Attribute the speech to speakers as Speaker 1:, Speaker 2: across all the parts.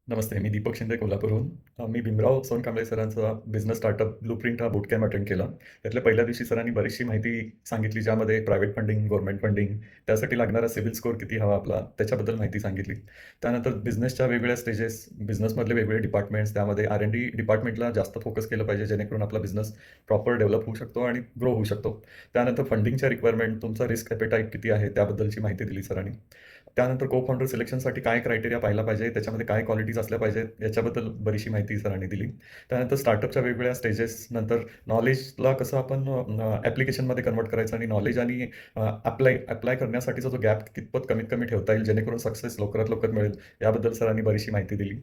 Speaker 1: नमस्ते. मी दीपक शिंदे कोल्हापूरहून. मी भीमराव सोनकांबळे सरांचा business startup blueprint हा बूट कॅम्प अटेंड केला. त्यातल्या पहिल्या दिवशी सरांनी बरीचशी माहिती सांगितली, ज्यामध्ये प्रायव्हेट फंडिंग, गव्हर्नमेंट फंडिंग, त्यासाठी लागणारा सिबिल स्कोअर किती हवा आपला, त्याच्याबद्दल माहिती सांगितली. त्यानंतर बिझनेसच्या वेगवेगळ्या स्टेजेस, बिझनेसमधले वेगवेगळे डिपार्टमेंट्स, त्यामध्ये R&D डिपार्टमेंटला जास्त फोकस केलं पाहिजे, जेणेकरून आपला बिझनेस प्रॉपर डेव्हलप होऊ शकतो आणि ग्रो होऊ शकतो. त्यानंतर फंडिंगच्या रिक्वायरमेंट, तुमचा रिस्क ॲपेटाईट किती आहे, त्याबद्दलची माहिती दिली सरांनी. त्यानंतर को फाउंडर सिलेक्शनसाठी काय क्रायटेरिया पाहिला पाहिजे, त्याच्यामध्ये काय क्वालिटीज असल्या पाहिजेत, याच्याबद्दल बरीचशी माहिती सरांनी दिली. त्यानंतर स्टार्टअपच्या वेगवेगळ्या स्टेजेस, नंतर नॉलेजला कसं आपण ॲप्लिकेशनमध्ये कन्व्हर्ट करायचं आणि नॉलेज आणि अप्लाय करण्यासाठीचा जो गॅप कितपत कमीत कमी ठेवता येईल, जेणेकरून सक्सेस लवकरात लवकर मिळेल, याबद्दल सरांनी बरीचशी माहिती दिली.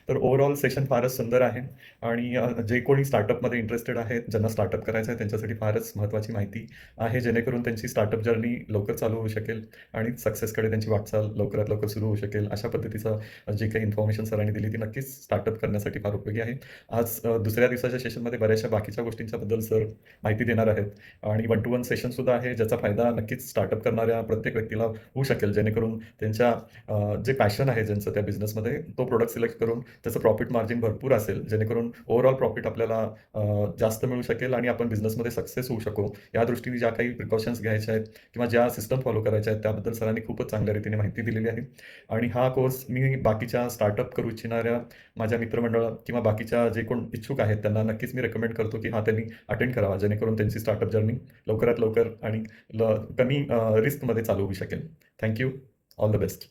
Speaker 1: तर ओव्हरऑल सेशन फारच सुंदर आहे आणि जे कोणी स्टार्टअपमध्ये इंटरेस्टेड आहेत, ज्यांना स्टार्टअप करायचं आहे, त्यांच्यासाठी फारच महत्त्वाची माहिती आहे, जेणेकरून त्यांची स्टार्टअप जर्नी लवकर चालू होऊ शकेल आणि सक्सेसकडे त्यांची वाटचाल लवकरात लवकर सुरू होऊ शकेल. अशा पद्धतीचं जे काही इन्फॉर्मेशन सरांनी दिली, ती नक्कीच स्टार्टअप करण्यासाठी फार उपयोगी आहे. आज दुसऱ्या दिवसाच्या सेशनमध्ये बऱ्याचशा बाकीच्या गोष्टींच्याबद्दल सर माहिती देणार आहेत आणि 1 to 1 सेशनसुद्धा आहे, ज्याचा फायदा नक्कीच स्टार्टअप करणाऱ्या प्रत्येक व्यक्तीला होऊ शकेल, जेणेकरून त्यांच्या जे पॅशन आहे ज्यांचं त्या बिझनेसमध्ये, तो प्रोडक्ट सिलेक्ट करून त्याचं प्रॉफिट मार्जिन भरपूर असेल, जेणेकरून ओव्हरऑल प्रॉफिट आपल्याला जास्त मिळू शकेल आणि आपण बिझनेसमध्ये सक्सेस होऊ शकू. या दृष्टीने ज्या काही प्रिकॉशन्स घ्यायच्या आहेत किंवा ज्या सिस्टम फॉलो करायच्या आहेत, त्याबद्दल सरांनी खूपच चांगल्या रीतीने माहिती दिलेली आहे. आणि हा कोर्स मी बाकीच्या स्टार्टअप करू इच्छिणाऱ्या माझ्या मित्रमंडळ किंवा बाकीच्या जे कोण इच्छुक आहेत, त्यांना नक्कीच मी रेकमेंड करतो, की त्यांनी अटेंड करावा, जेणेकरून त्यांची स्टार्टअप जर्नी लवकरात लवकर आणि कमी रिस्कमध्ये चालू होऊ शकेल. Thank all the best.